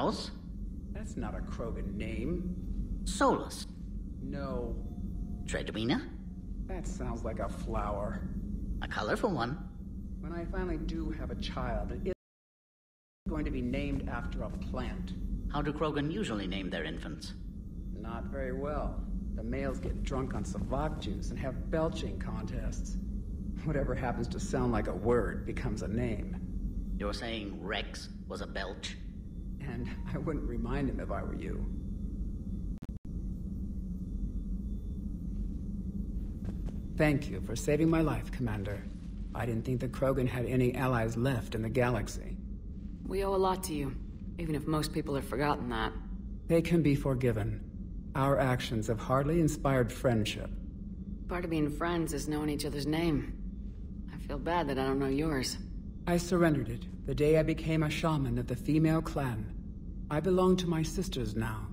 Solos? That's not a Krogan name. Solus. No. Tredwina? That sounds like a flower. A colorful one. When I finally do have a child, it is going to be named after a plant. How do Krogan usually name their infants? Not very well. The males get drunk on Savak juice and have belching contests. Whatever happens to sound like a word becomes a name. You're saying Rex was a belch? And I wouldn't remind him if I were you. Thank you for saving my life, Commander. I didn't think the Krogan had any allies left in the galaxy. We owe a lot to you, even if most people have forgotten that. They can be forgiven. Our actions have hardly inspired friendship. Part of being friends is knowing each other's name. I feel bad that I don't know yours. I surrendered it the day I became a shaman of the female clan. I belong to my sisters now.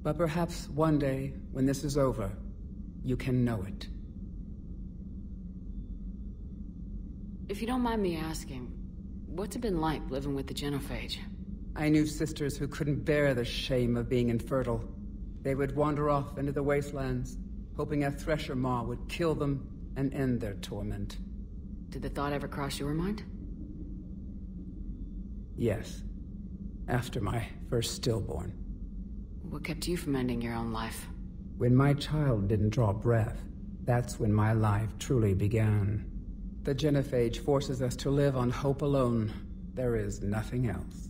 But perhaps one day, when this is over, you can know it. If you don't mind me asking, what's it been like living with the Genophage? I knew sisters who couldn't bear the shame of being infertile. They would wander off into the wastelands, hoping a Thresher Maw would kill them and end their torment. Did the thought ever cross your mind? Yes. After my first stillborn. What kept you from ending your own life? When my child didn't draw breath, that's when my life truly began. The Genophage forces us to live on hope alone. There is nothing else.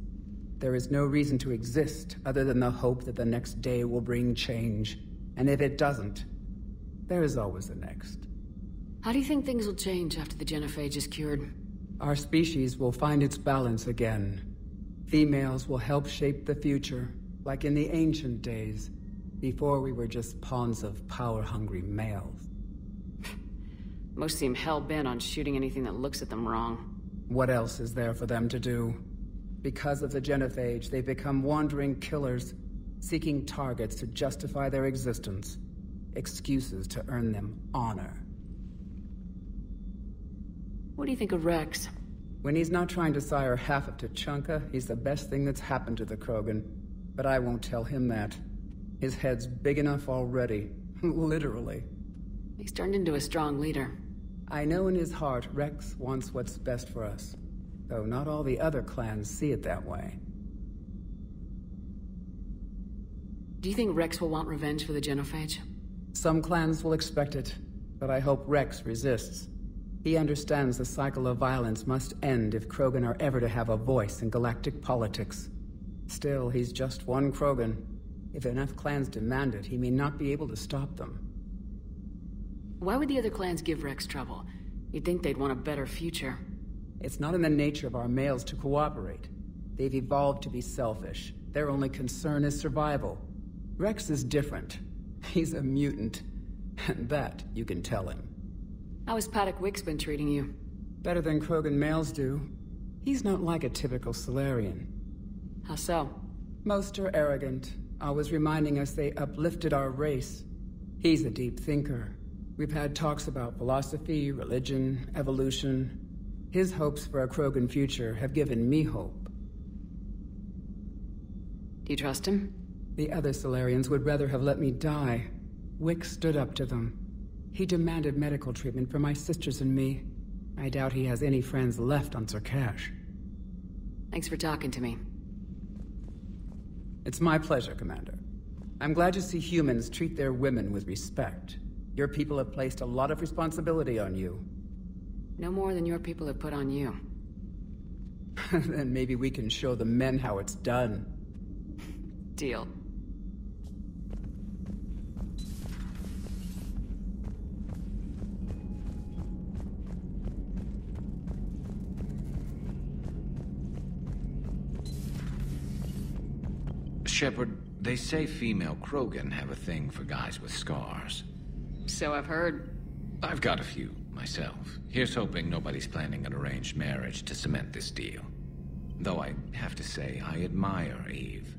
There is no reason to exist other than the hope that the next day will bring change. And if it doesn't, there is always the next. How do you think things will change after the Genophage is cured? Our species will find its balance again. Females will help shape the future, like in the ancient days, before we were just pawns of power-hungry males. Most seem hell-bent on shooting anything that looks at them wrong. What else is there for them to do? Because of the Genophage, they've become wandering killers, seeking targets to justify their existence. Excuses to earn them honor. What do you think of Rex? When he's not trying to sire half of Tuchanka, he's the best thing that's happened to the Krogan. But I won't tell him that. His head's big enough already. Literally. He's turned into a strong leader. I know in his heart Rex wants what's best for us. Though not all the other clans see it that way. Do you think Rex will want revenge for the Genophage? Some clans will expect it, but I hope Rex resists. He understands the cycle of violence must end if Krogan are ever to have a voice in galactic politics. Still, he's just one Krogan. If enough clans demand it, he may not be able to stop them. Why would the other clans give Rex trouble? You'd think they'd want a better future. It's not in the nature of our males to cooperate. They've evolved to be selfish. Their only concern is survival. Rex is different. He's a mutant. And that you can tell him. How has Paddock Wicks been treating you? Better than Krogan males do. He's not like a typical Solarian. How so? Most are arrogant, always reminding us they uplifted our race. He's a deep thinker. We've had talks about philosophy, religion, evolution. His hopes for a Krogan future have given me hope. Do you trust him? The other Solarians would rather have let me die. Wicks stood up to them. He demanded medical treatment for my sisters and me. I doubt he has any friends left on Surkash. Thanks for talking to me. It's my pleasure, Commander. I'm glad to see humans treat their women with respect. Your people have placed a lot of responsibility on you. No more than your people have put on you. Then maybe we can show the men how it's done. Deal. Shepard, they say female Krogan have a thing for guys with scars. So I've heard. I've got a few, myself. Here's hoping nobody's planning an arranged marriage to cement this deal. Though I have to say, I admire Eve.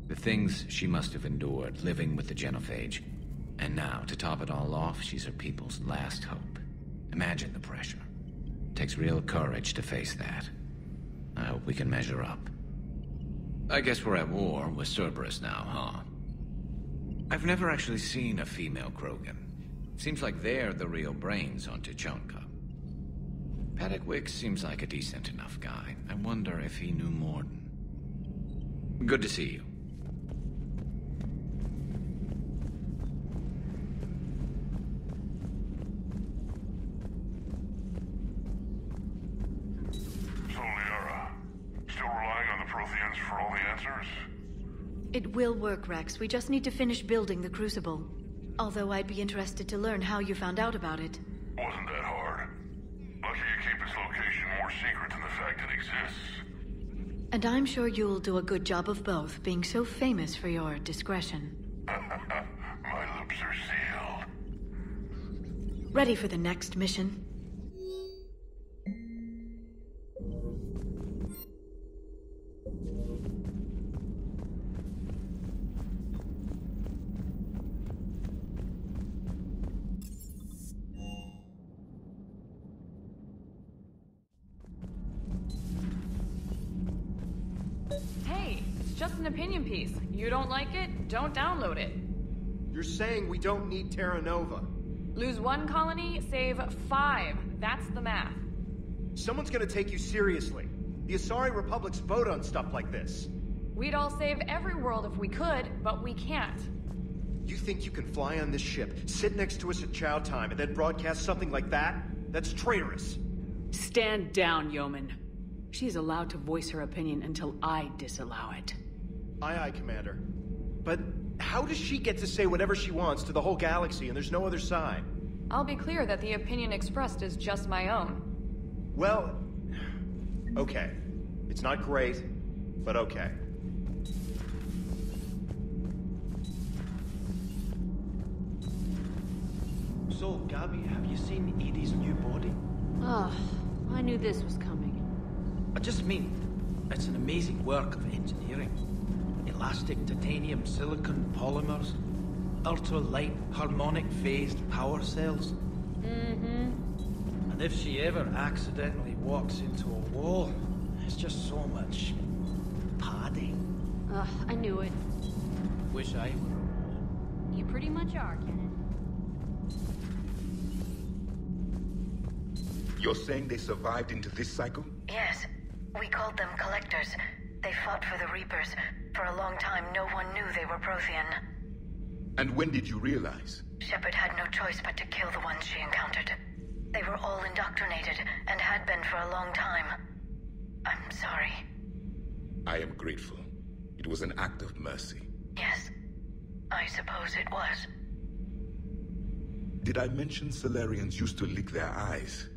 The things she must have endured living with the Genophage. And now, to top it all off, she's her people's last hope. Imagine the pressure. Takes real courage to face that. I hope we can measure up. I guess we're at war with Cerberus now, huh? I've never actually seen a female Krogan. Seems like they're the real brains on Tuchanka. Paddock seems like a decent enough guy. I wonder if he knew Mordin. Good to see you. So, Liara, still relying on the Protheans for all the answers? It will work, Rex. We just need to finish building the Crucible. Although I'd be interested to learn how you found out about it. Wasn't that hard. Lucky you keep its location more secret than the fact it exists. And I'm sure you'll do a good job of both, being so famous for your discretion. My lips are sealed. Ready for the next mission? Hey, it's just an opinion piece. You don't like it? Don't download it. You're saying we don't need Terra Nova. Lose 1 colony, save 5. That's the math. Someone's gonna take you seriously. The Asari Republics vote on stuff like this. We'd all save every world if we could, but we can't. You think you can fly on this ship, sit next to us at chow time, and then broadcast something like that? That's traitorous. Stand down, Yeoman. She's allowed to voice her opinion until I disallow it. Aye, aye, Commander. But how does she get to say whatever she wants to the whole galaxy and there's no other side? I'll be clear that the opinion expressed is just my own. Well, okay. It's not great, but okay. So, Gabby, have you seen Edie's new body? Oh, I knew this was coming. I just mean, it's an amazing work of engineering. Elastic titanium silicon polymers, ultra-light harmonic phased power cells. Mm-hmm. And if she ever accidentally walks into a wall, it's just so much padding. Ugh, I knew it. Wish I were a wall. You pretty much are, Kenneth. You're saying they survived into this cycle? Yes. We called them Collectors. They fought for the Reapers. For a long time, no one knew they were Prothean. And when did you realize? Shepard had no choice but to kill the ones she encountered. They were all indoctrinated, and had been for a long time. I'm sorry. I am grateful. It was an act of mercy. Yes, I suppose it was. Did I mention Salarians used to lick their eyes?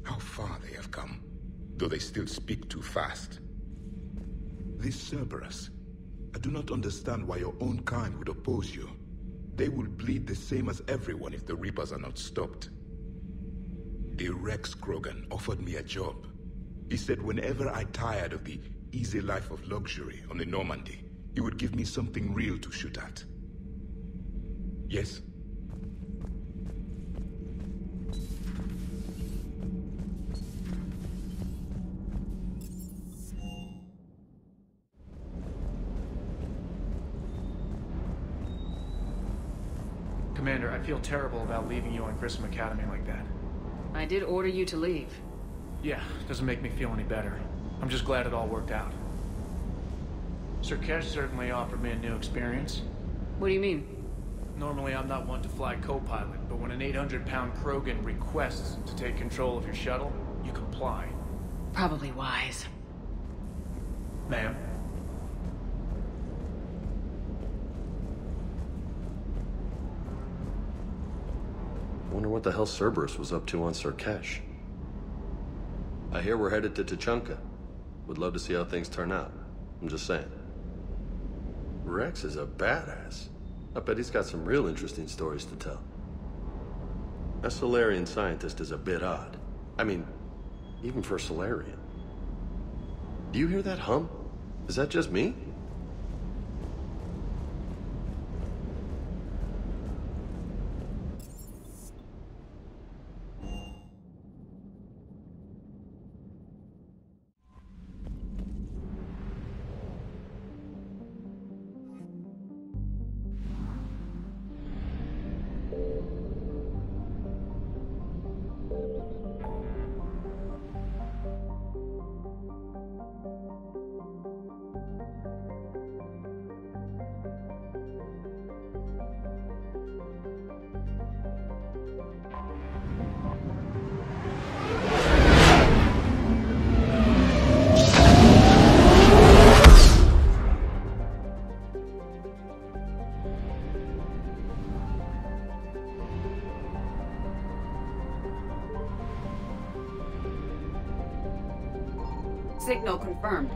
How far they have come, though they still speak too fast. This Cerberus, I do not understand why your own kind would oppose you. They will bleed the same as everyone if the Reapers are not stopped. The Rex Krogan offered me a job. He said whenever I tired of the easy life of luxury on the Normandy, he would give me something real to shoot at. Yes? Commander, I feel terrible about leaving you on Grissom Academy like that. I did order you to leave. Yeah, doesn't make me feel any better. I'm just glad it all worked out. Sir Kesh certainly offered me a new experience. What do you mean? Normally I'm not one to fly co-pilot, but when an 800-pound Krogan requests to take control of your shuttle, you comply. Probably wise. Ma'am? Wonder what the hell Cerberus was up to on Sir Kesh. I hear we're headed to Tuchanka. Would love to see how things turn out. I'm just saying. Rex is a badass. I bet he's got some real interesting stories to tell. That Salarian scientist is a bit odd. I mean, even for Salarian. Do you hear that hum? Is that just me? Signal confirmed.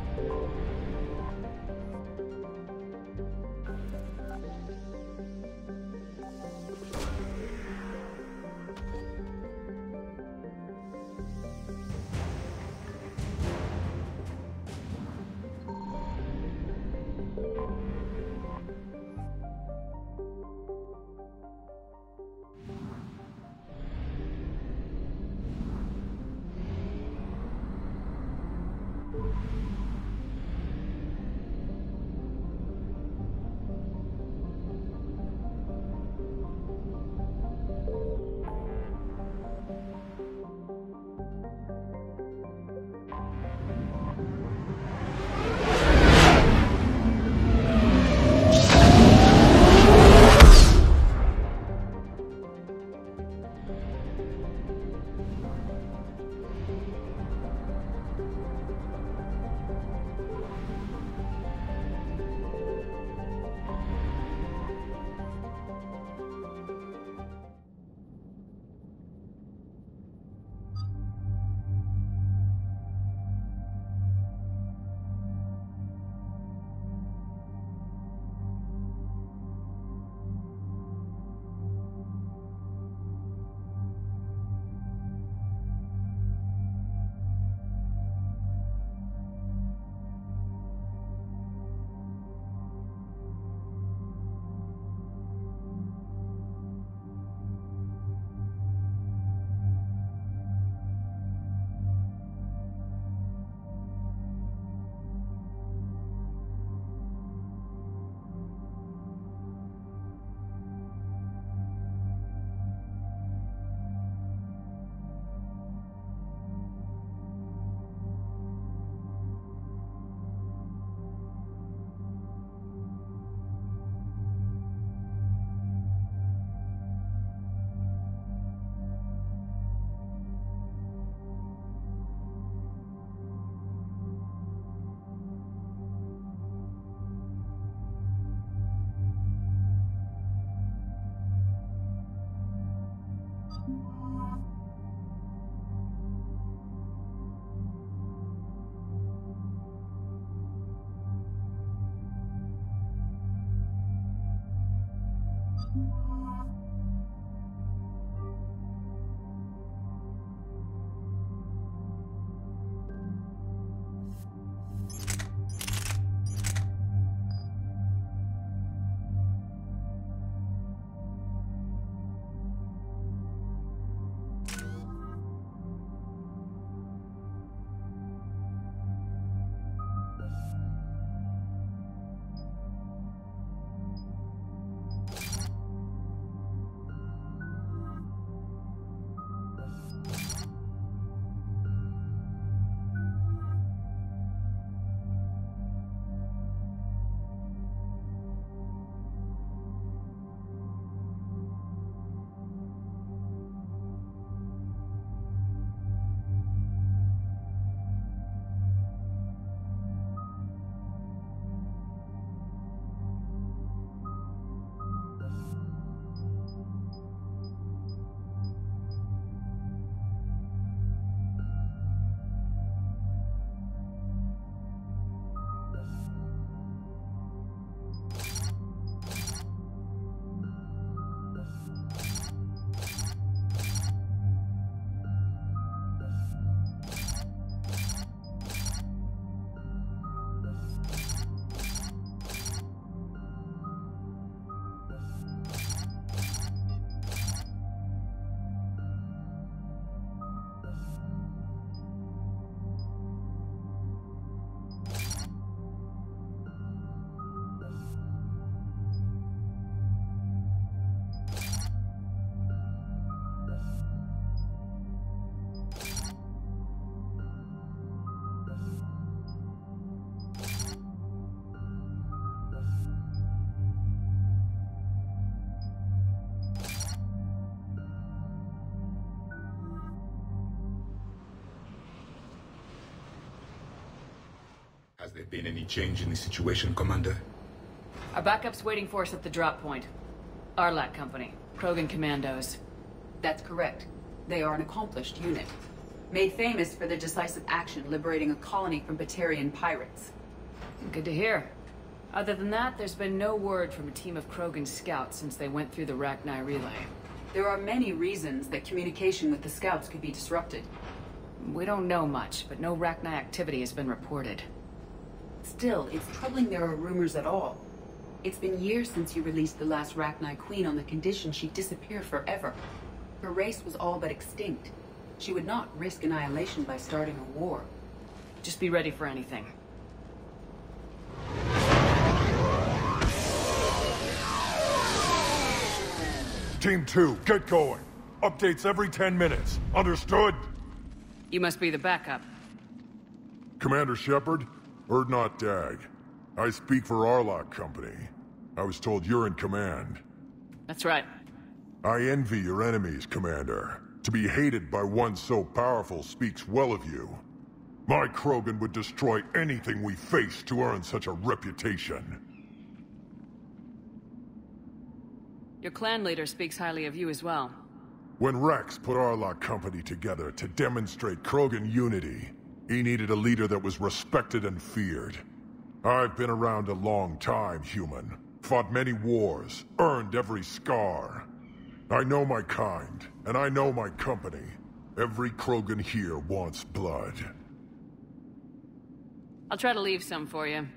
Has there been any change in the situation, Commander? Our backup's waiting for us at the drop point. Arlat Company, Krogan Commandos. That's correct. They are an accomplished unit. Made famous for their decisive action liberating a colony from Batarian pirates. Good to hear. Other than that, there's been no word from a team of Krogan scouts since they went through the Rachni relay. There are many reasons that communication with the scouts could be disrupted. We don't know much, but no Rachni activity has been reported. Still, it's troubling there are rumors at all. It's been years since you released the last Rachni Queen on the condition she'd disappear forever. Her race was all but extinct. She would not risk annihilation by starting a war. Just be ready for anything. Team 2, get going. Updates every 10 minutes. Understood? You must be the backup. Commander Shepard, Urdnot Dag. I speak for Arlock Company. I was told you're in command. That's right. I envy your enemies, Commander. To be hated by one so powerful speaks well of you. My Krogan would destroy anything we face to earn such a reputation. Your clan leader speaks highly of you as well. When Rex put Arlock Company together to demonstrate Krogan unity, he needed a leader that was respected and feared. I've been around a long time, human. Fought many wars, earned every scar. I know my kind, and I know my company. Every Krogan here wants blood. I'll try to leave some for you.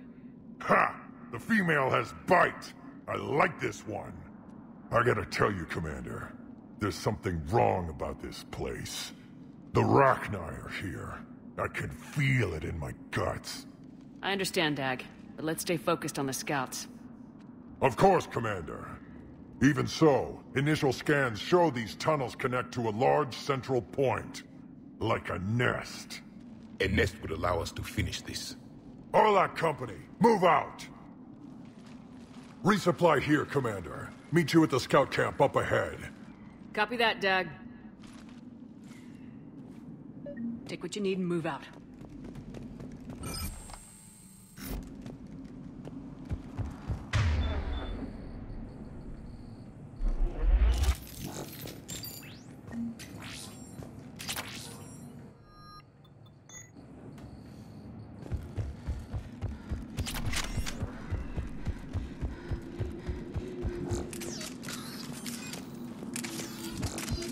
Ha! The female has bite! I like this one. I gotta tell you, Commander, there's something wrong about this place. The Rachni are here. I can feel it in my guts. I understand, Dag, but let's stay focused on the scouts. Of course, Commander. Even so, initial scans show these tunnels connect to a large central point. Like a nest. A nest would allow us to finish this. Arlock Company, move out! Resupply here, Commander. Meet you at the scout camp up ahead. Copy that, Dag. Take what you need and move out.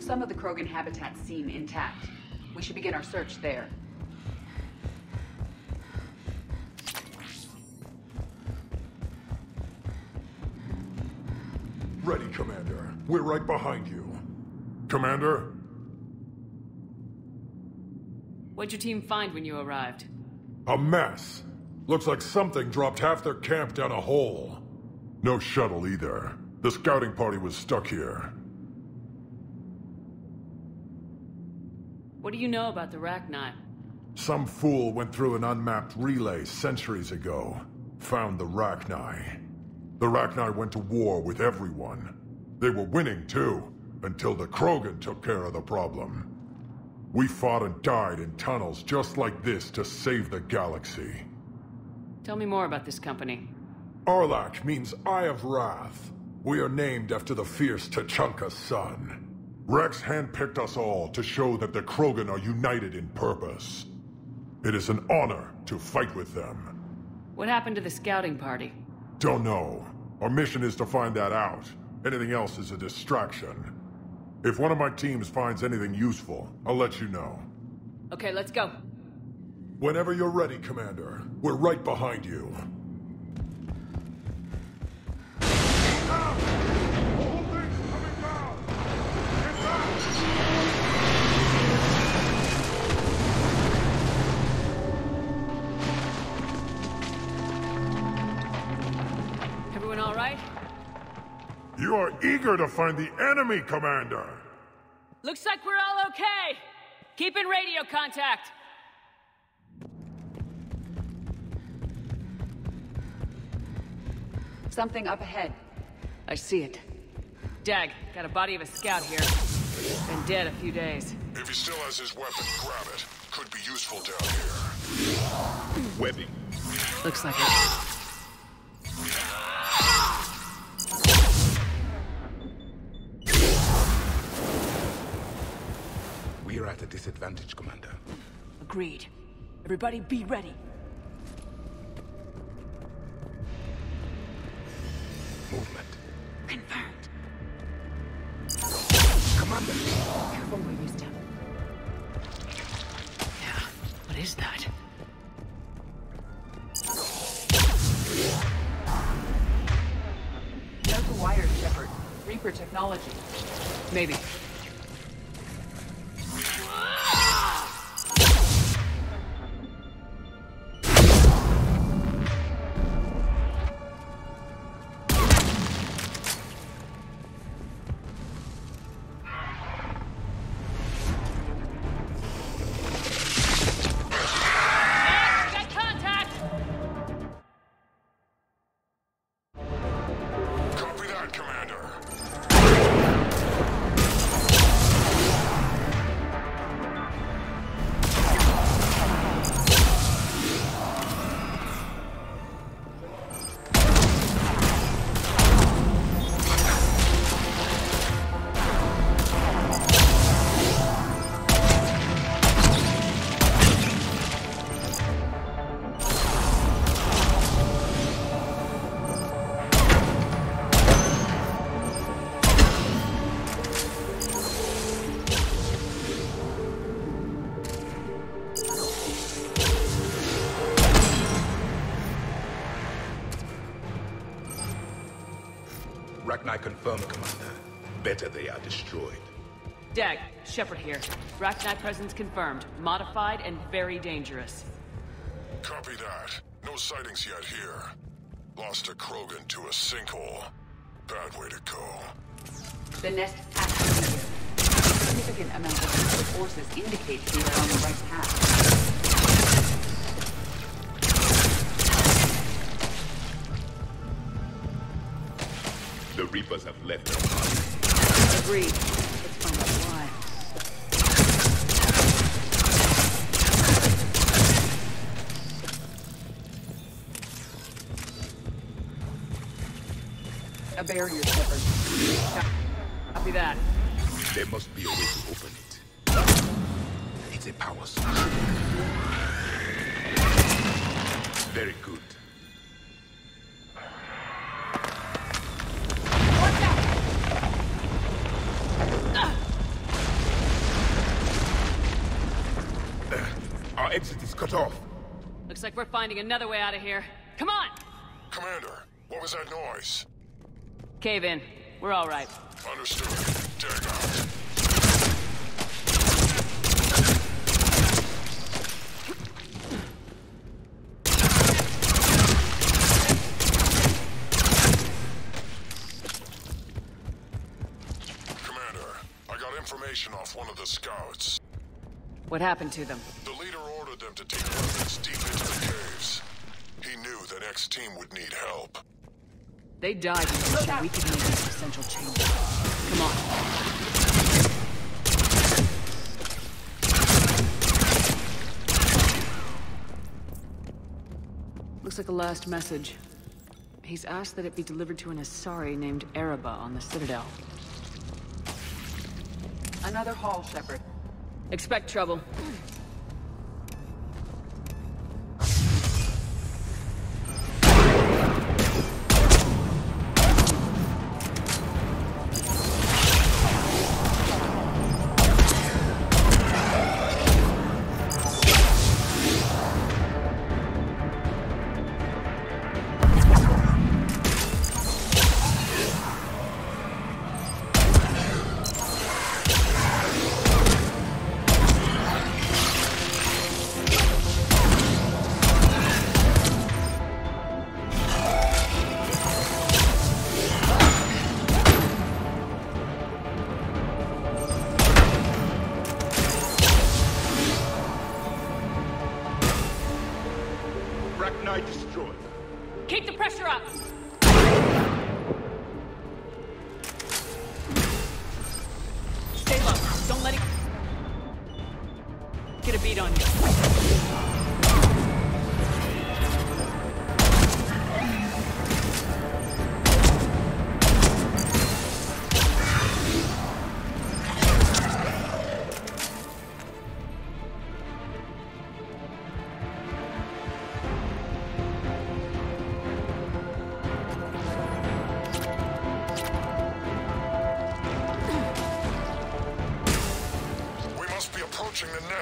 Some of the Krogan habitats seem intact. We should begin our search there. Ready, Commander. We're right behind you. Commander? What'd your team find when you arrived? A mess. Looks like something dropped half their camp down a hole. No shuttle either. The scouting party was stuck here. What do you know about the Rachni? Some fool went through an unmapped relay centuries ago. Found the Rachni. The Rachni went to war with everyone. They were winning too, until the Krogan took care of the problem. We fought and died in tunnels just like this to save the galaxy. Tell me more about this company. Arlock means Eye of Wrath. We are named after the fierce Tachanka's son. Rex handpicked us all to show that the Krogan are united in purpose. It is an honor to fight with them. What happened to the scouting party? Don't know. Our mission is to find that out. Anything else is a distraction. If one of my teams finds anything useful, I'll let you know. Okay, let's go. Whenever you're ready, Commander. We're right behind you. Everyone all right? You are eager to find the enemy, Commander! Looks like we're all okay! Keep in radio contact! Something up ahead. I see it. Dag, got a body of a scout here. Been dead a few days. If he still has his weapon, grab it. Could be useful down here. Webbing. Looks like it. We're at a disadvantage, Commander. Agreed. Everybody be ready. Movement. Confirmed. Commander! Careful where you step. Yeah, what is that? There's the wire, Shepard. Reaper technology. Maybe. Ragnar confirmed, Commander. Better they are destroyed. Dag, Shepard here. Rachni presence confirmed. Modified and very dangerous. Copy that. No sightings yet here. Lost a Krogan to a sinkhole. Bad way to go. The nest has to be here. A significant amount of Reaper forces indicates we are on the right path. The Reapers have left their mark. Agreed. Let's find out why. A barrier, Shepard. Copy that. There must be a way to open it. It's a power source. Very good. Our exit is cut off. Looks like we're finding another way out of here. Come on! Commander, what was that noise? Cave in. We're all right. Understood. Dag out. Commander, I got information off one of the scouts. What happened to them? The leader ordered them to take weapons deep into the caves. He knew the next team would need help. They died in the mission. We could need this essential change. Come on. Looks like a last message. He's asked that it be delivered to an Asari named Ereba on the Citadel. Another haul, Shepard. Expect trouble.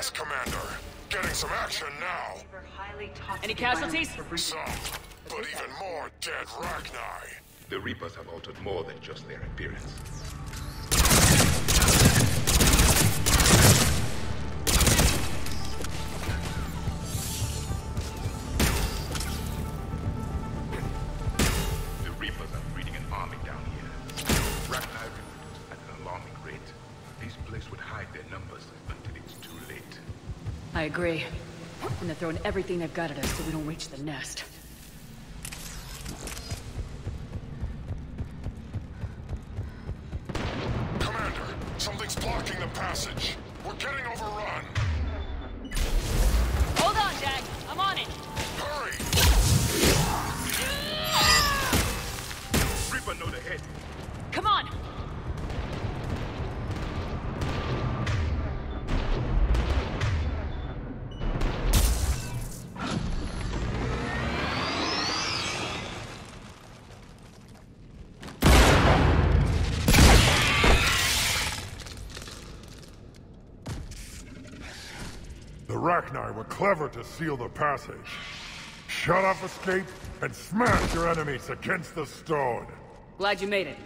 Yes, Commander. Getting some action now. Any casualties? Some, but even more dead Rachni. The Reapers have altered more than just their appearance. The Reapers are breeding an army down here. Rachni reproduce at an alarming rate. This place would hide their numbers until it's too late. I agree. And they're throwing everything they've got at us so we don't reach the nest. Commander, something's blocking the passage. We're getting overrun. Hold on, Jag. I'm on it. Hurry! Reaper node ahead. Come on. The Rachni were clever to seal the passage. Shut off escape and smash your enemies against the stone. Glad you made it.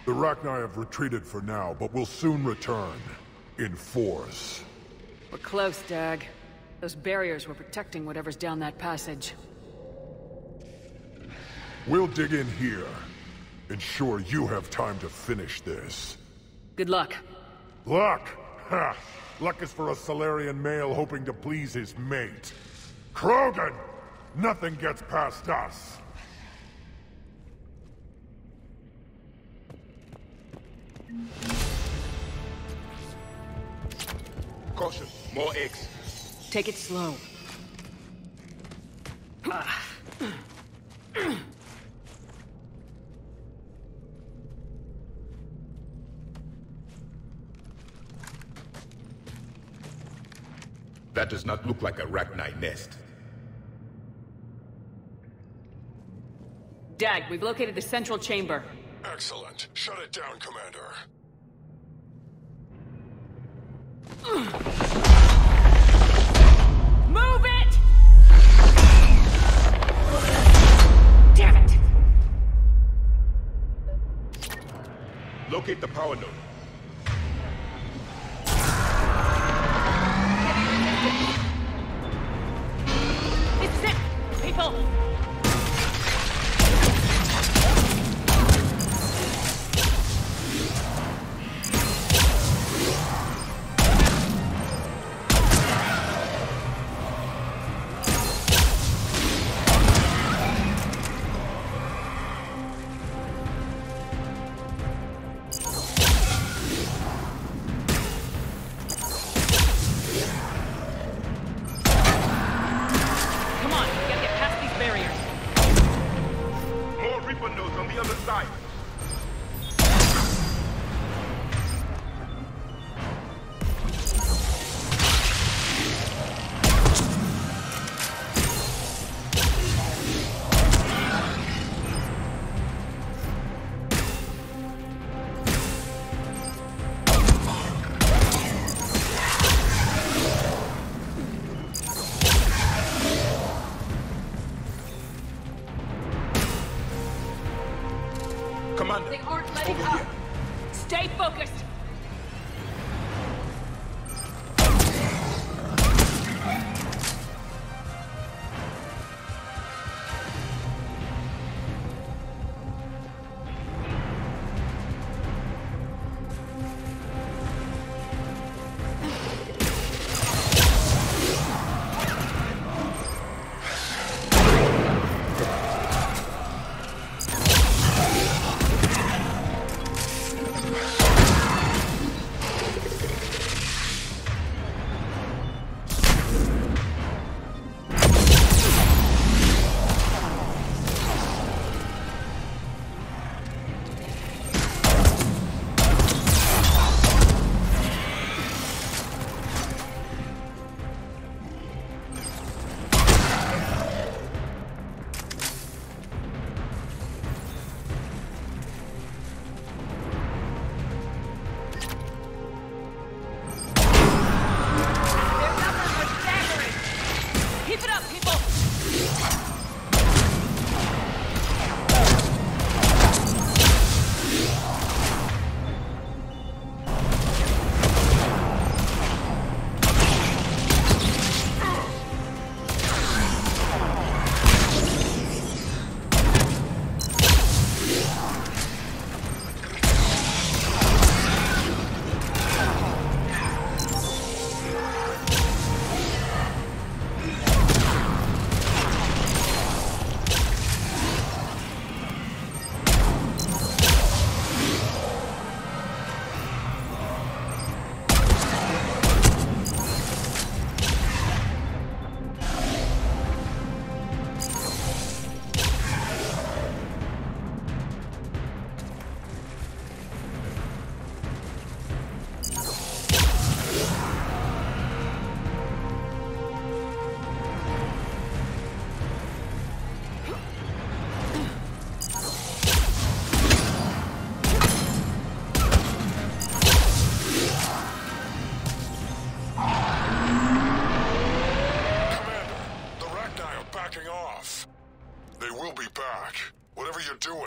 The Rachni have retreated for now, but will soon return. In force. We're close, Dag. Those barriers were protecting whatever's down that passage. We'll dig in here. Ensure you have time to finish this. Good luck. Luck? Ha! Luck is for a Salarian male hoping to please his mate. Krogan! Nothing gets past us! Caution, more eggs. Take it slow. That does not look like a Rachni nest. Dag, we've located the central chamber. Excellent. Shut it down, Commander. Move it! Damn it! Locate the power node. It's it. People. Commander, they aren't letting over up. here. Stay focused.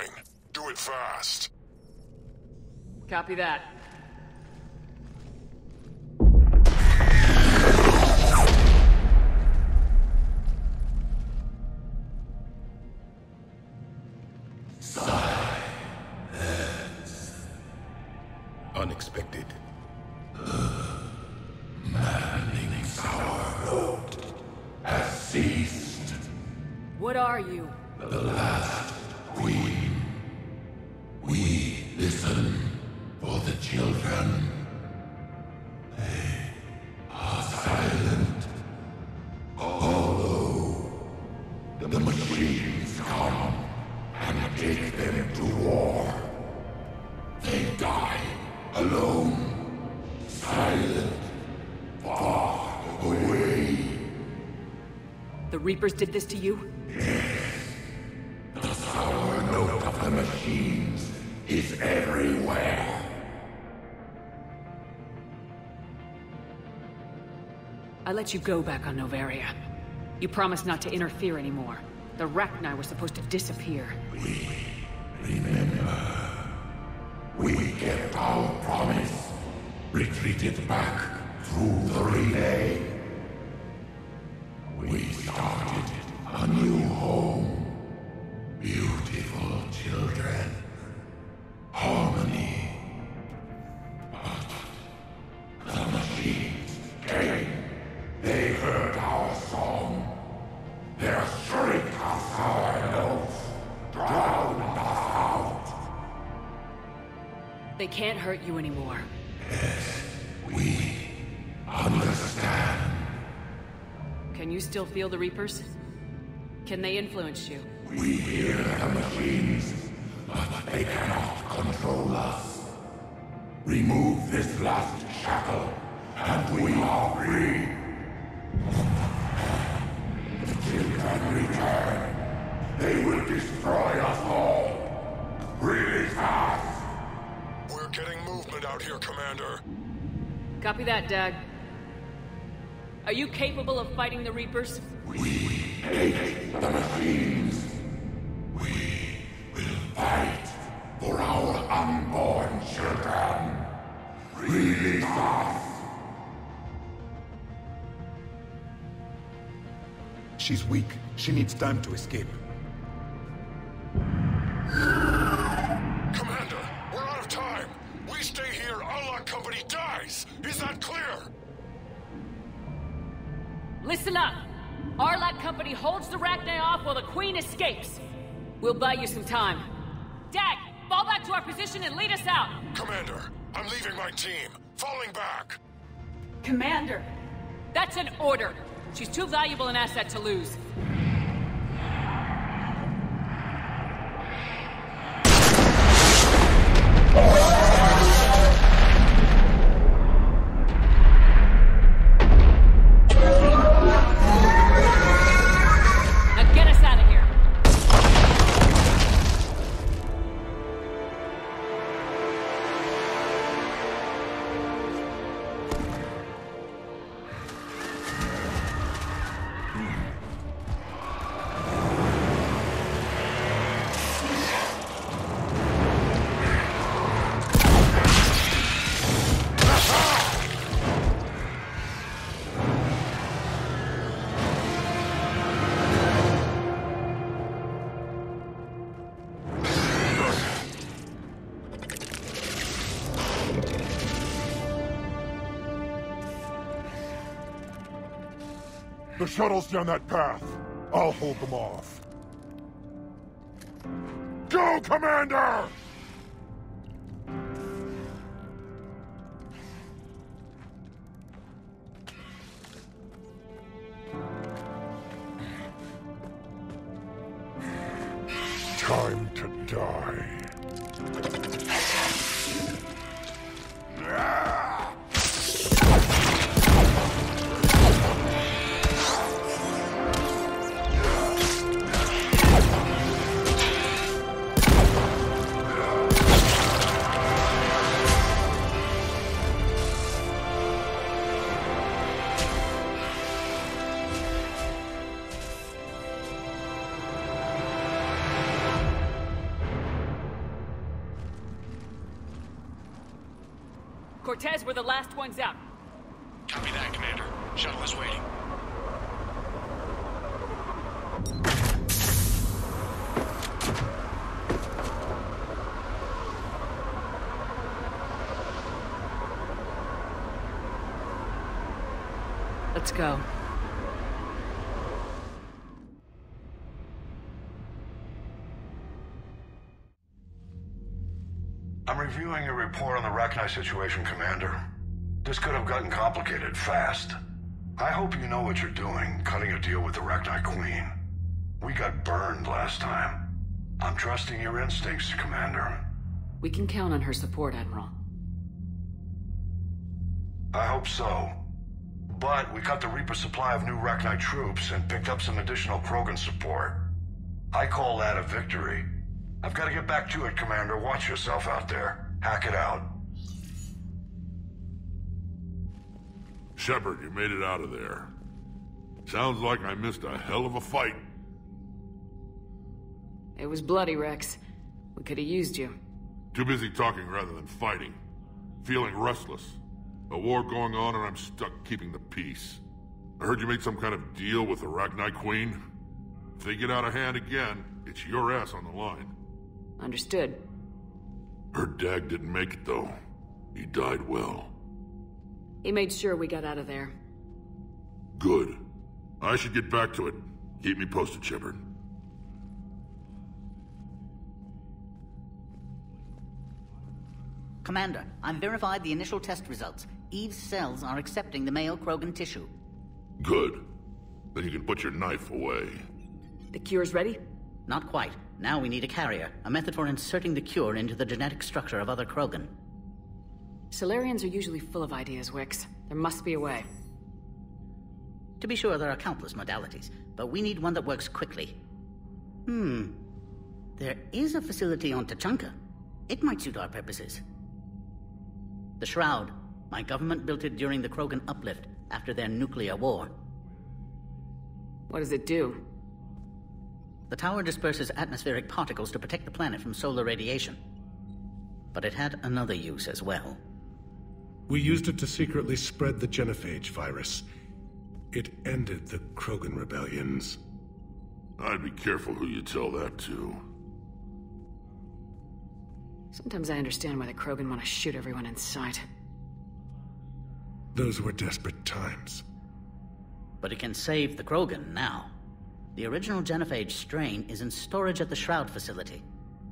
coming. Do it fast. Copy that. Unexpected. Manning's our vote has ceased. What are you? The last queen. We listen for the children. They are silent. Although the machines come and take them to war, they die alone, silent, far away. The Reapers did this to you? The sour note of the machines is everywhere. I let you go back on Noveria. You promised not to interfere anymore. The Rachni were supposed to disappear. Remember, we kept our promise, retreated back through the relay. We started a new home. Beautiful children. Harmony. But the machines came. They heard our song. Their shriek of sour notes drowned us out. They can't hurt you anymore. Yes, we understand. Can you still feel the Reapers? Can they influence you? We hear the machines, but they cannot control us. Remove this last shackle, and we are free. The children return. They will destroy us all. Release us! We're getting movement out here, Commander. Copy that, Dag. Are you capable of fighting the Reapers? We hate the machines. We will fight for our unborn children. Release us! She's weak. She needs time to escape. Commander, we're out of time. We stay here, Allah Company dies. Is that clear? Listen up! Arlak Company holds the Rachni off while the Queen escapes. We'll buy you some time. Dag, fall back to our position and lead us out! Commander, I'm leaving my team. Falling back. Commander! That's an order! She's too valuable an asset to lose. Now get us out of here! The shuttle's down that path. I'll hold them off. Go, Commander! Time to die. Cortez, we're the last ones out. Copy that, Commander. Shuttle is waiting. Let's go. I'm reviewing your report on the Rachni situation, Commander. This could have gotten complicated fast. I hope you know what you're doing, cutting a deal with the Rachni Queen. We got burned last time. I'm trusting your instincts, Commander. We can count on her support, Admiral. I hope so. But we cut the Reaper supply of new Rachni troops and picked up some additional Krogan support. I call that a victory. I've got to get back to it, Commander. Watch yourself out there. Hack it out. Shepard, you made it out of there. Sounds like I missed a hell of a fight. It was bloody, Rex. We could have used you. Too busy talking rather than fighting. Feeling restless. A war going on and I'm stuck keeping the peace. I heard you made some kind of deal with the Rachni Queen. If they get out of hand again, it's your ass on the line. Understood. Her dad didn't make it, though. He died well. He made sure we got out of there. Good. I should get back to it. Keep me posted, Shepard. Commander, I've verified the initial test results. Eve's cells are accepting the male Krogan tissue. Good. Then you can put your knife away. The cure's ready? Not quite. Now we need a carrier, a method for inserting the cure into the genetic structure of other Krogan. Solarians are usually full of ideas, Wix. There must be a way. To be sure, there are countless modalities, but we need one that works quickly. There is a facility on Tachanka. It might suit our purposes. The Shroud. My government built it during the Krogan uplift, after their nuclear war. What does it do? The tower disperses atmospheric particles to protect the planet from solar radiation. But it had another use as well. We used it to secretly spread the genophage virus. It ended the Krogan rebellions. I'd be careful who you tell that to. Sometimes I understand why the Krogan want to shoot everyone in sight. Those were desperate times. But it can save the Krogan now. The original genophage strain is in storage at the Shroud facility.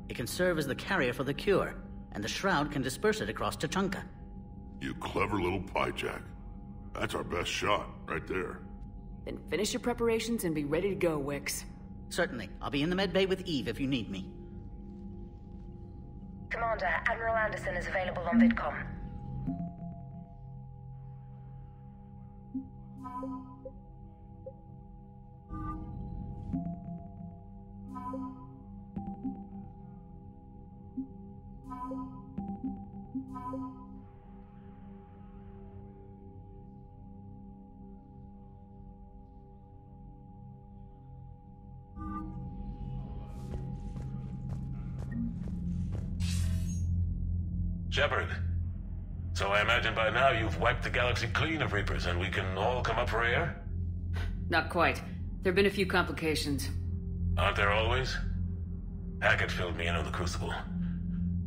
It can serve as the carrier for the cure, and the Shroud can disperse it across Tachanka. You clever little pyjak. That's our best shot, right there. Then finish your preparations and be ready to go, Wix. Certainly. I'll be in the medbay with Eve if you need me. Commander, Admiral Anderson is available on VidCom. Shepard, so I imagine by now you've wiped the galaxy clean of Reapers and we can all come up for air? Not quite. There've been a few complications. Aren't there always? Hackett filled me in on the Crucible.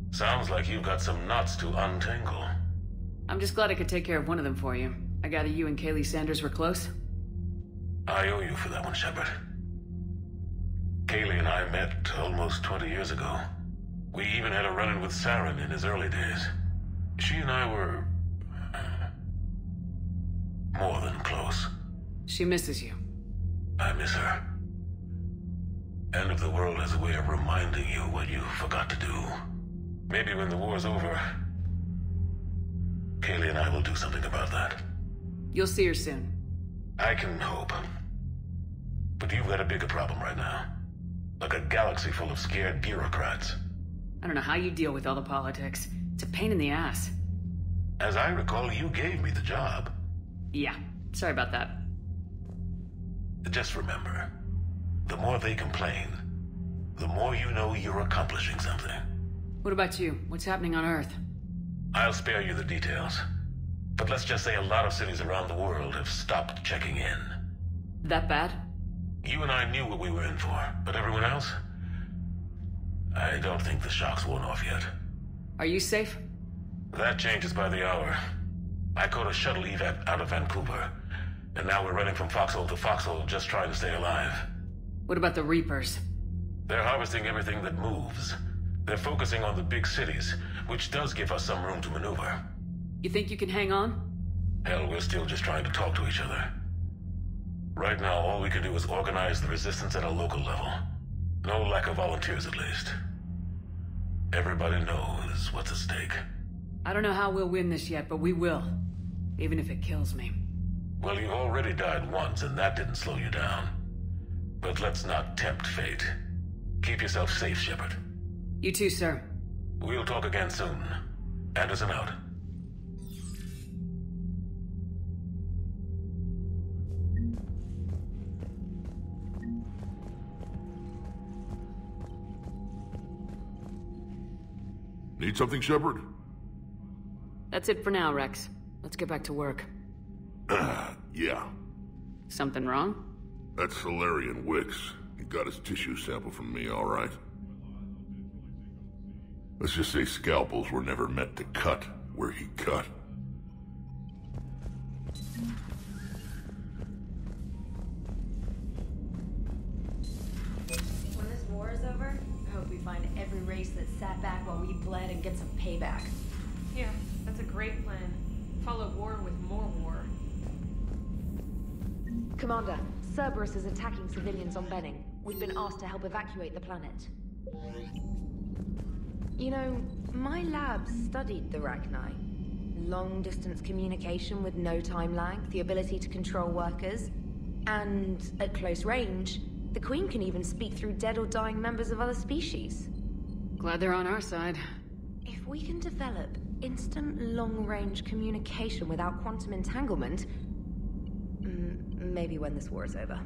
Sounds like you've got some knots to untangle. I'm just glad I could take care of one of them for you. I gather you and Kaylee Sanders were close? I owe you for that one, Shepard. Kaylee and I met almost 20 years ago. We even had a run-in with Saren in his early days. She and I were... more than close. She misses you. I miss her. End of the world has a way of reminding you what you forgot to do. Maybe when the war's over, Kaylee and I will do something about that. You'll see her soon. I can hope. But you've got a bigger problem right now. Like a galaxy full of scared bureaucrats. I don't know how you deal with all the politics. It's a pain in the ass. As I recall, you gave me the job. Yeah, sorry about that. Just remember, the more they complain, the more you know you're accomplishing something. What about you? What's happening on Earth? I'll spare you the details. But let's just say a lot of cities around the world have stopped checking in. That bad? You and I knew what we were in for, but everyone else? I don't think the shock's worn off yet. Are you safe? That changes by the hour. I caught a shuttle evac out of Vancouver, and now we're running from foxhole to foxhole just trying to stay alive. What about the Reapers? They're harvesting everything that moves. They're focusing on the big cities, which does give us some room to maneuver. You think you can hang on? Hell, we're still just trying to talk to each other. Right now, all we can do is organize the resistance at a local level. No lack of volunteers, at least. Everybody knows what's at stake. I don't know how we'll win this yet, but we will. Even if it kills me. Well, you already died once, and that didn't slow you down. But let's not tempt fate. Keep yourself safe, Shepard. You too, sir. We'll talk again soon. Anderson out. Need something, Shepard? That's it for now, Rex. Let's get back to work. Yeah. Something wrong? That's Salarian Wicks. He got his tissue sample from me, all right. Let's just say scalpels were never meant to cut where he cut. When this war is over, I hope we find every race that sat back while we bled and get some payback. Yeah, that's a great plan. Follow war with more war. Commander, Cerberus is attacking civilians on Benning. We've been asked to help evacuate the planet. You know, my lab studied the Rachni. Long-distance communication with no time lag, the ability to control workers, and at close range, the Queen can even speak through dead or dying members of other species. Glad they're on our side. If we can develop instant long-range communication without quantum entanglement, maybe when this war is over.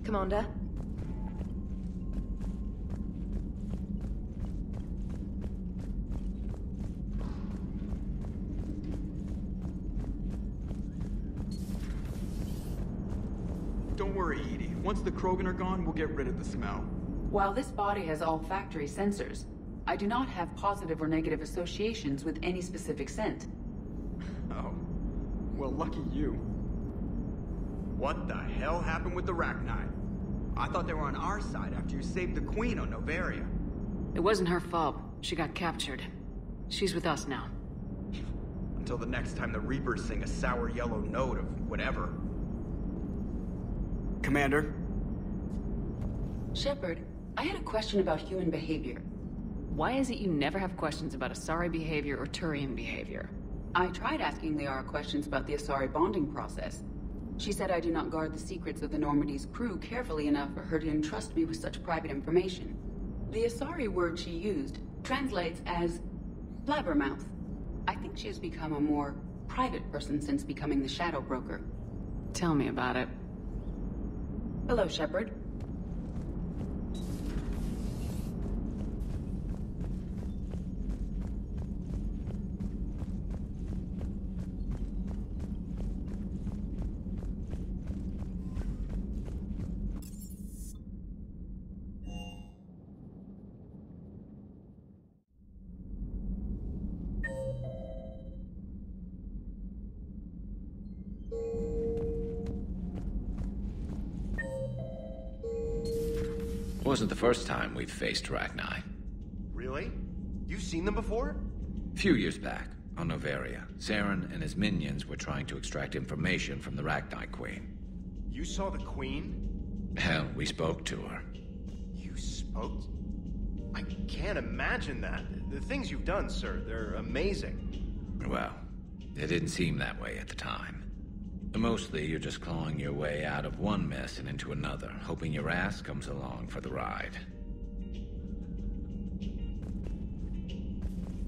Commander? Don't worry, Edie. Once the Krogan are gone, we'll get rid of the smell. While this body has all factory sensors, I do not have positive or negative associations with any specific scent. Oh. Well, lucky you. What the hell happened with the Rachni? I thought they were on our side after you saved the Queen on Noveria. It wasn't her fault. She got captured. She's with us now. Until the next time the Reapers sing a sour yellow note of whatever. Commander? Shepard, I had a question about human behavior. Why is it you never have questions about Asari behavior or Turian behavior? I tried asking Liara questions about the Asari bonding process. She said I do not guard the secrets of the Normandy's crew carefully enough for her to entrust me with such private information. The Asari word she used translates as blabbermouth. I think she has become a more private person since becoming the Shadow Broker. Tell me about it. Hello, Shepard. Wasn't the first time we've faced Rachni. Really? You've seen them before? A few years back, on Noveria, Saren and his minions were trying to extract information from the Rachni Queen. You saw the Queen? Hell, we spoke to her. You spoke? I can't imagine that. The things you've done, sir, they're amazing. Well, it didn't seem that way at the time. Mostly, you're just clawing your way out of one mess and into another, hoping your ass comes along for the ride.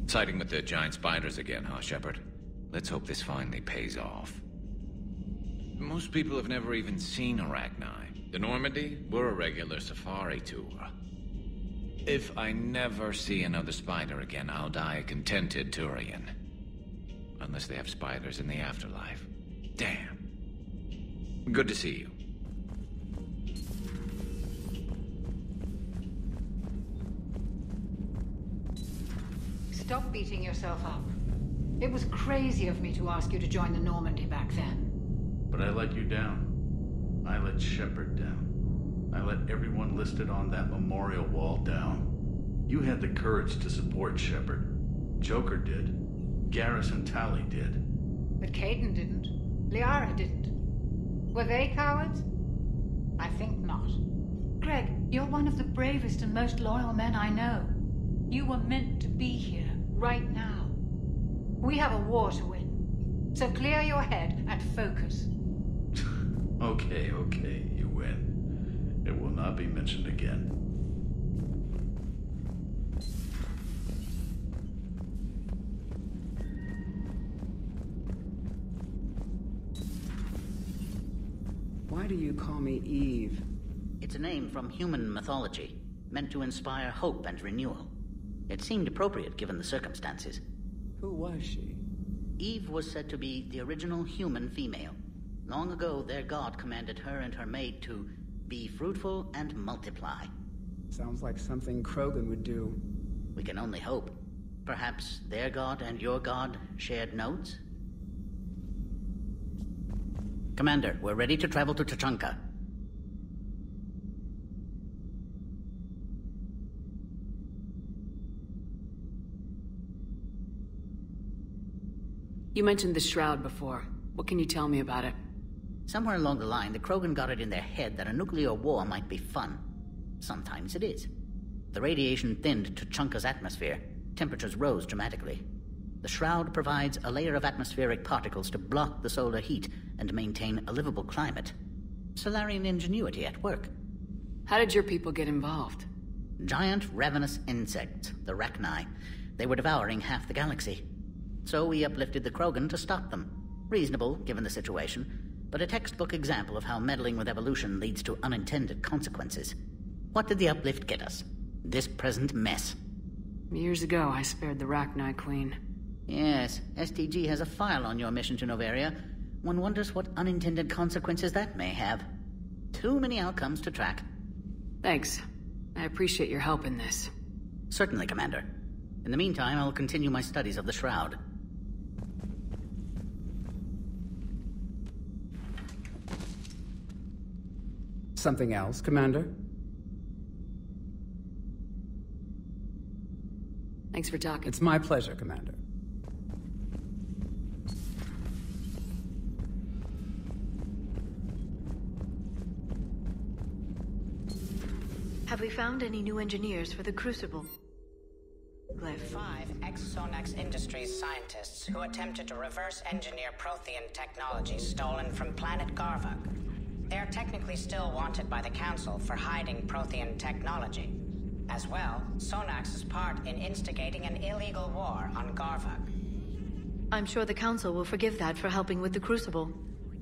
Siding with the giant spiders again, huh, Shepard? Let's hope this finally pays off. Most people have never even seen Arachni. The Normandy, we're a regular safari tour. If I never see another spider again, I'll die a contented Turian. Unless they have spiders in the afterlife. Damn. Good to see you. Stop beating yourself up. It was crazy of me to ask you to join the Normandy back then. But I let you down. I let Shepard down. I let everyone listed on that memorial wall down. You had the courage to support Shepard. Joker did. Garrus and Tali did. But Kaidan didn't. Liara didn't. Were they cowards? I think not. Greg, you're one of the bravest and most loyal men I know. You were meant to be here, right now. We have a war to win. So clear your head and focus. Okay, you win. It will not be mentioned again. Why do you call me Eve? It's a name from human mythology, meant to inspire hope and renewal. It seemed appropriate given the circumstances. Who was she? Eve was said to be the original human female. Long ago, their god commanded her and her maid to be fruitful and multiply. Sounds like something Krogan would do. We can only hope. Perhaps their god and your god shared notes? Commander, we're ready to travel to Tuchanka. You mentioned the Shroud before. What can you tell me about it? Somewhere along the line, the Krogan got it in their head that a nuclear war might be fun. Sometimes it is. The radiation thinned Tuchanka's atmosphere. Temperatures rose dramatically. The Shroud provides a layer of atmospheric particles to block the solar heat and maintain a livable climate. Solarian ingenuity at work. How did your people get involved? Giant ravenous insects, the Rachni. They were devouring half the galaxy. So we uplifted the Krogan to stop them. Reasonable, given the situation, but a textbook example of how meddling with evolution leads to unintended consequences. What did the uplift get us? This present mess. Years ago, I spared the Rachni Queen. Yes, STG has a file on your mission to Noveria. One wonders what unintended consequences that may have. Too many outcomes to track. Thanks. I appreciate your help in this. Certainly, Commander. In the meantime, I'll continue my studies of the Shroud. Something else, Commander? Thanks for talking. It's my pleasure, Commander. Have we found any new engineers for the Crucible? Glyph. 5 ex-Sonax Industries scientists who attempted to reverse engineer Prothean technology stolen from planet Garvug. They're technically still wanted by the Council for hiding Prothean technology. As well, Sonax's part in instigating an illegal war on Garvug. I'm sure the Council will forgive that for helping with the Crucible.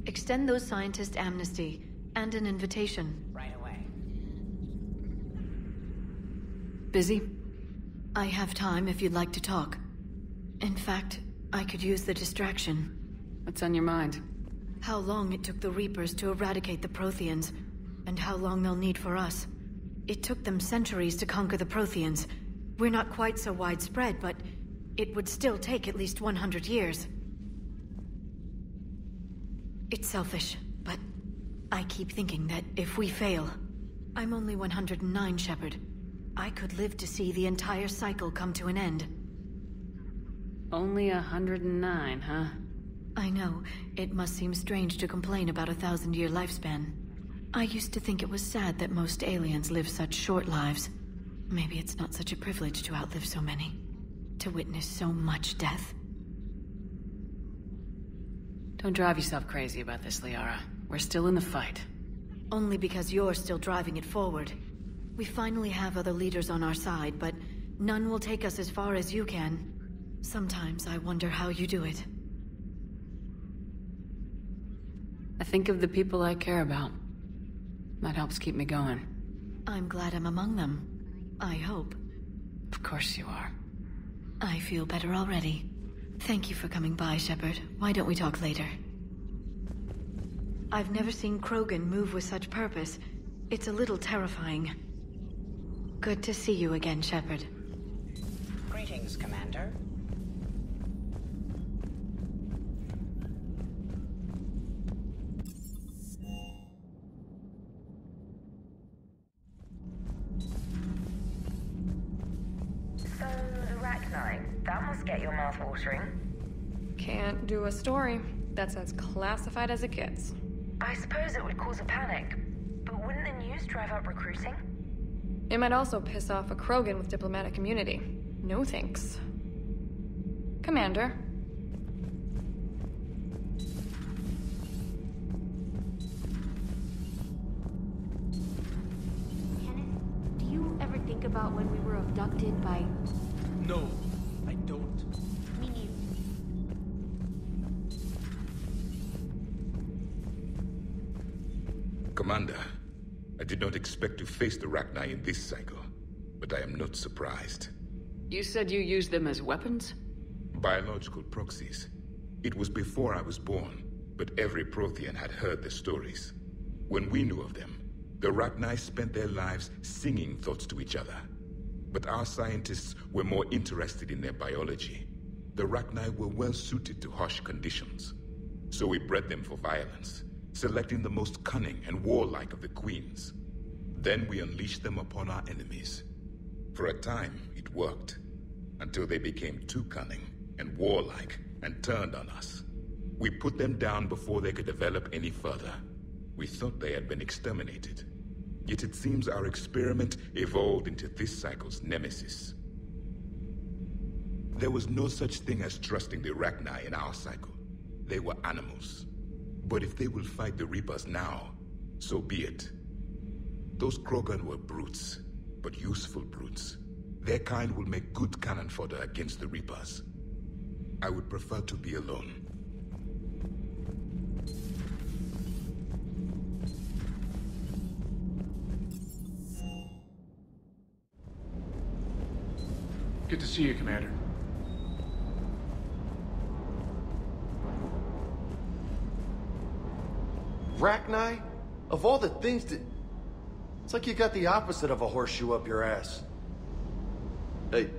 Extend those scientists amnesty and an invitation. Right away. Busy? I have time if you'd like to talk. In fact, I could use the distraction. What's on your mind? How long it took the Reapers to eradicate the Protheans, and how long they'll need for us. It took them centuries to conquer the Protheans. We're not quite so widespread, but it would still take at least 100 years. It's selfish, but I keep thinking that if we fail... I'm only 109, Shepard. I could live to see the entire cycle come to an end. Only 109, huh? I know. It must seem strange to complain about a 1,000-year lifespan. I used to think it was sad that most aliens live such short lives. Maybe it's not such a privilege to outlive so many. To witness so much death. Don't drive yourself crazy about this, Liara. We're still in the fight. Only because you're still driving it forward. We finally have other leaders on our side, but none will take us as far as you can. Sometimes I wonder how you do it. I think of the people I care about. That helps keep me going. I'm glad I'm among them. I hope. Of course you are. I feel better already. Thank you for coming by, Shepard. Why don't we talk later? I've never seen Krogan move with such purpose. It's a little terrifying. Good to see you again, Shepard. Greetings, Commander. So, the Rachni, that must get your mouth watering. Can't do a story. That's as classified as it gets. I suppose it would cause a panic, but wouldn't the news drive up recruiting? It might also piss off a Krogan with diplomatic immunity. No thanks. Commander. Kenneth, do you ever think about when we were abducted by... No, I don't. Me neither. Commander, I did not expect to face the Rachni in this cycle, but I am not surprised. You said you used them as weapons? Biological proxies. It was before I was born, but every Prothean had heard the stories. When we knew of them, the Rachni spent their lives singing thoughts to each other. But our scientists were more interested in their biology. The Rachni were well suited to harsh conditions. So we bred them for violence, selecting the most cunning and warlike of the queens. Then we unleashed them upon our enemies. For a time, it worked, until they became too cunning and warlike and turned on us. We put them down before they could develop any further. We thought they had been exterminated. Yet it seems our experiment evolved into this cycle's nemesis. There was no such thing as trusting the Rachni in our cycle. They were animals. But if they will fight the Reapers now, so be it. Those Krogan were brutes, but useful brutes. Their kind will make good cannon fodder against the Reapers. I would prefer to be alone. Good to see you, Commander. Rachni? Of all the things that... It's like you got the opposite of a horseshoe up your ass. Hey.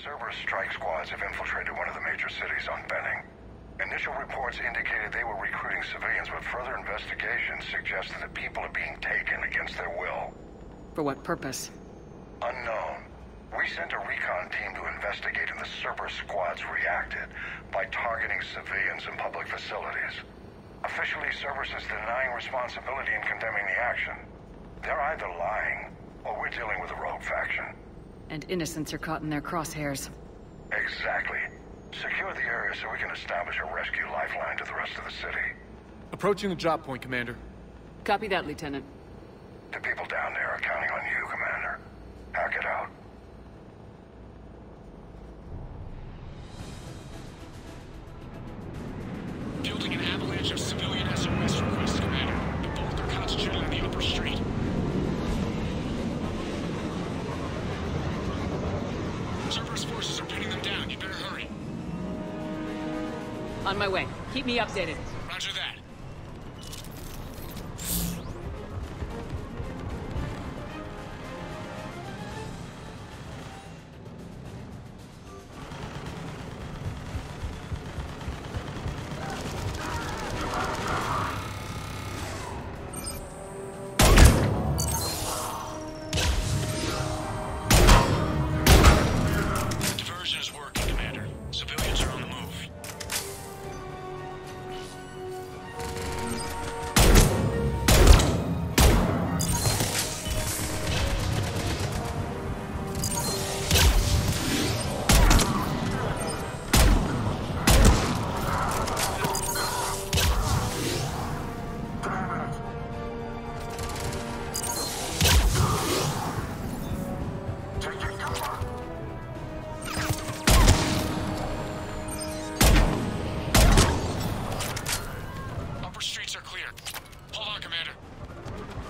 Cerberus strike squads have infiltrated one of the major cities on Benning. Initial reports indicated they were recruiting civilians, but further investigation suggested that people are being taken against their will. For what purpose? Unknown. We sent a recon team to investigate, and the Cerberus squads reacted by targeting civilians in public facilities. Officially, Cerberus is denying responsibility and condemning the action. They're either lying, or we're dealing with a rogue faction. And innocents are caught in their crosshairs. Exactly. Secure the area so we can establish a rescue lifeline to the rest of the city. Approaching the drop point, Commander. Copy that, Lieutenant. The people down there are counting on you, Commander. Hack it out. Building an avalanche of civilian SOS requests, Commander. Both are concentrated on the upper street. Cerberus forces are pinning them down. You better hurry. On my way. Keep me updated. Roger that. Diversion is working, Commander. Civilians are on the move.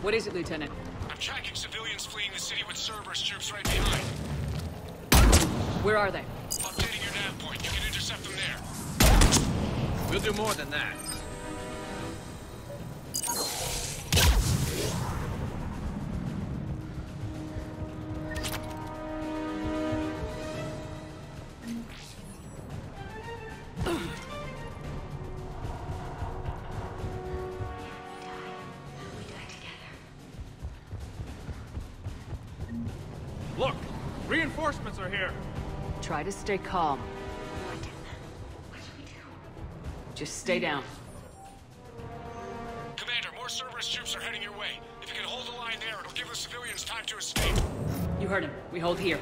What is it, Lieutenant? I'm tracking civilians fleeing the city with Cerberus troops right behind. Where are they? Updating your nav point. You can intercept them there. We'll do more than that. Look! Reinforcements are here! Try to stay calm. Just stay down. Commander, more Cerberus troops are heading your way. If you can hold the line there, it'll give the civilians time to escape. You heard him. We hold here.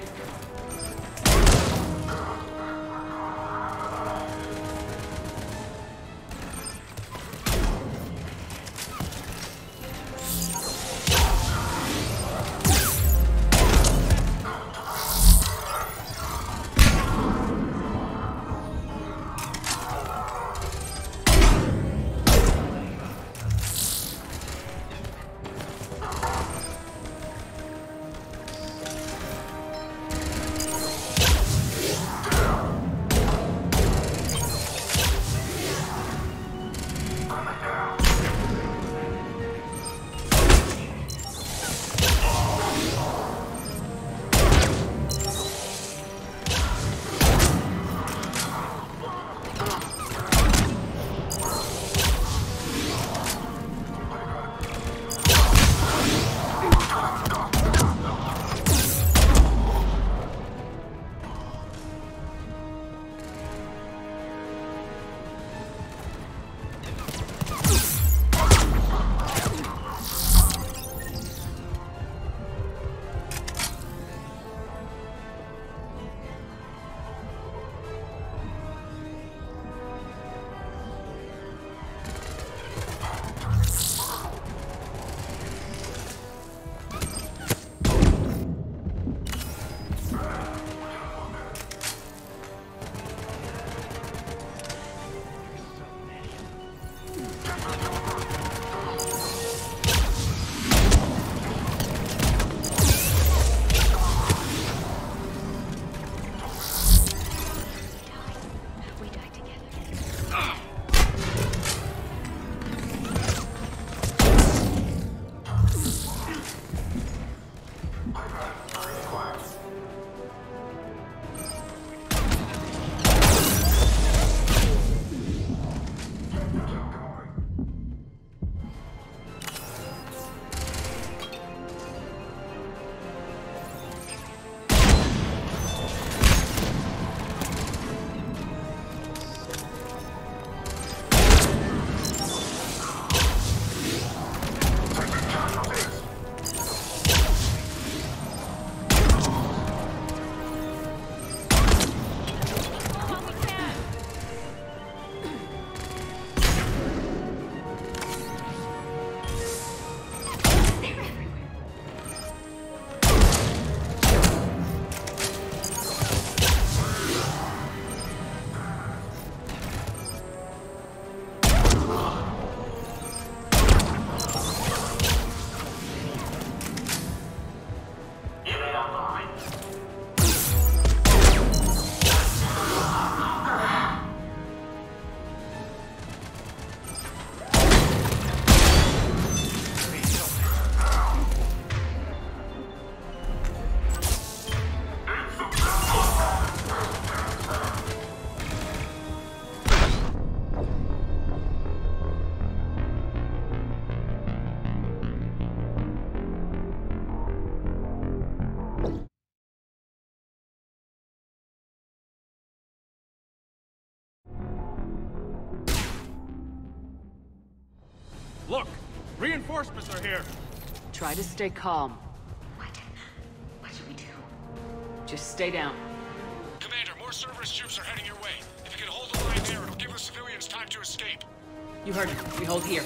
Look! Reinforcements are here! Try to stay calm. What should we do? Just stay down. Commander, more Cerberus troops are heading your way. If you can hold the line there, it'll give the civilians time to escape. You heard him. We hold here.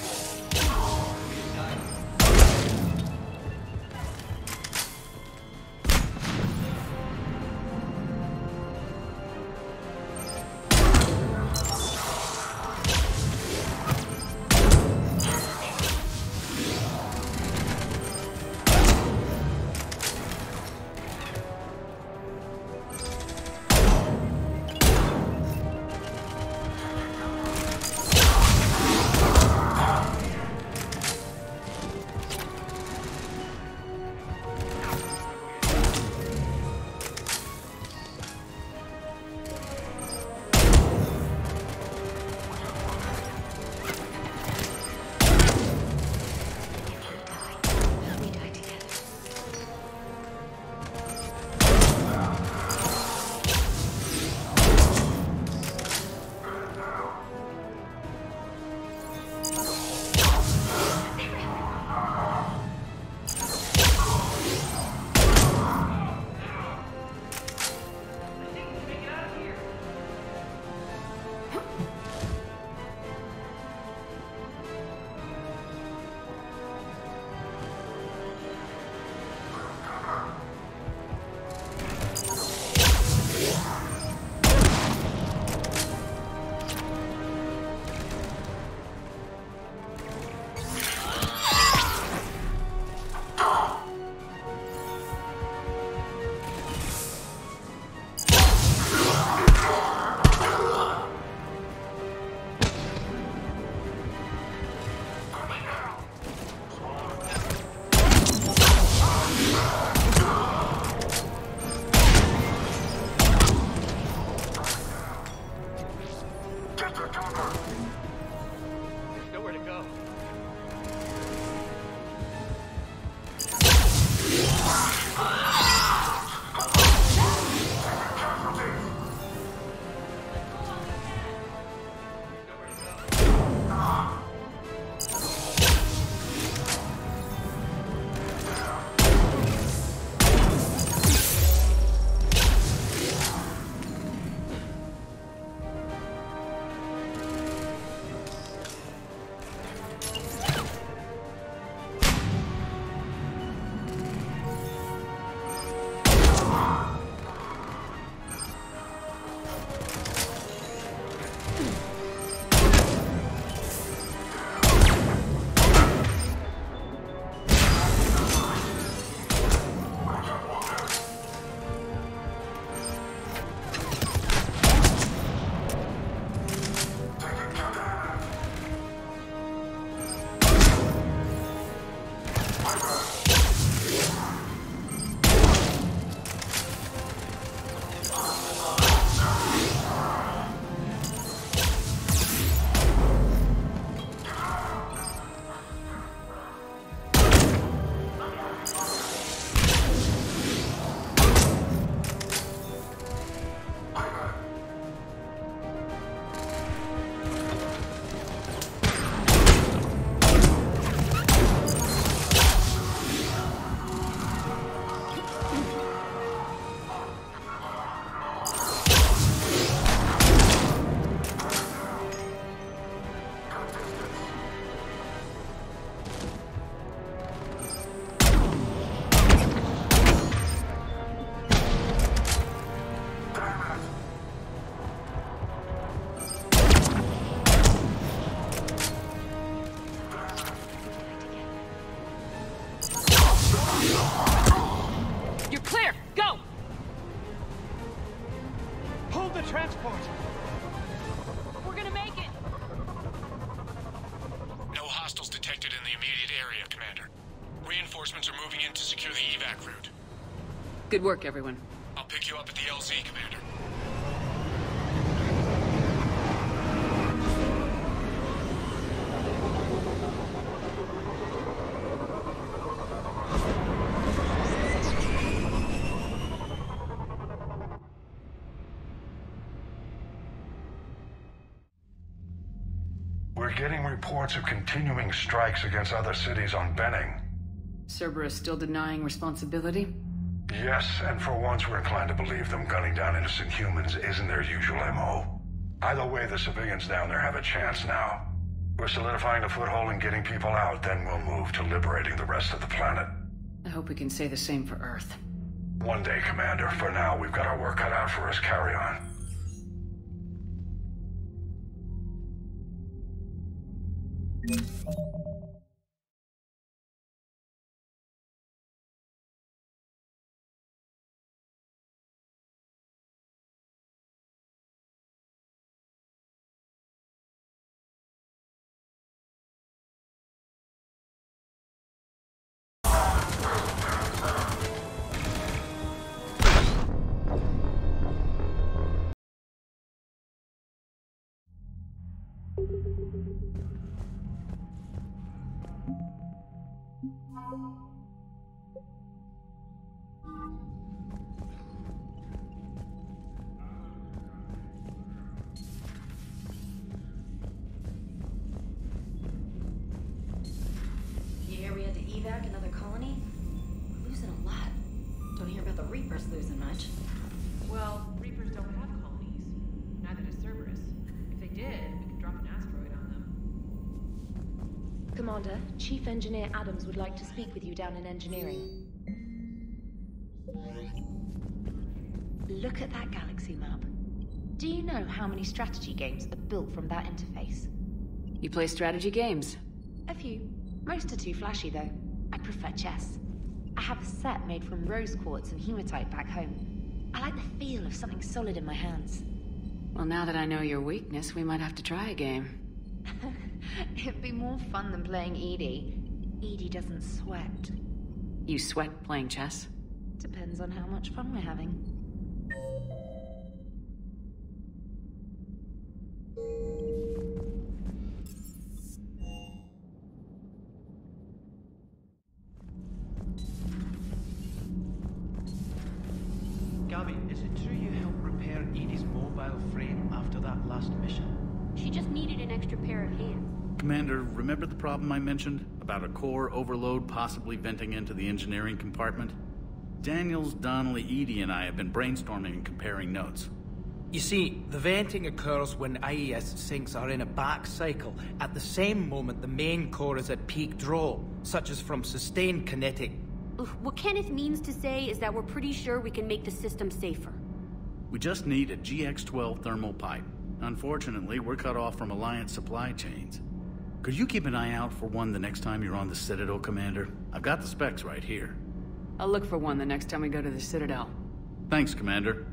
Good work, everyone. I'll pick you up at the LZ, Commander. We're We're getting reports of continuing strikes against other cities on Benning. Cerberus still denying responsibility? Yes, and for once we're inclined to believe them gunning down innocent humans isn't their usual MO. Either way, the civilians down there have a chance now. We're solidifying the foothold and getting people out, then we'll move to liberating the rest of the planet. I hope we can say the same for Earth. One day, Commander. For now, we've got our work cut out for us. Carry on. You hear we had to evac another colony? We're losing a lot. Don't hear about the Reapers losing much. Well, Reapers don't have colonies. Neither does Cerberus. If they did, we could drop an asteroid on them. Commander, Chief Engineer Adams would like to speak with you down in engineering. Look at that galaxy map. Do you know how many strategy games are built from that interface? You play strategy games? A few. Most are too flashy, though. I prefer chess. I have a set made from rose quartz and hematite back home. I like the feel of something solid in my hands. Well, now that I know your weakness, we might have to try a game. It'd be more fun than playing Edie. Edie doesn't sweat. You sweat playing chess? Depends on how much fun we're having. Gabby, is it true you helped repair Edie's mobile frame after that last mission? She just needed an extra pair of hands. Commander, remember the problem I mentioned? About a core overload possibly venting into the engineering compartment? Daniels, Donnelly, Edie, and I have been brainstorming and comparing notes. You see, the venting occurs when IES sinks are in a back cycle, at the same moment the main core is at peak draw, such as from sustained kinetic. What Kenneth means to say is that we're pretty sure we can make the system safer. We just need a GX-12 thermal pipe. Unfortunately, we're cut off from Alliance supply chains. Could you keep an eye out for one the next time you're on the Citadel, Commander? I've got the specs right here. I'll look for one the next time we go to the Citadel. Thanks, Commander.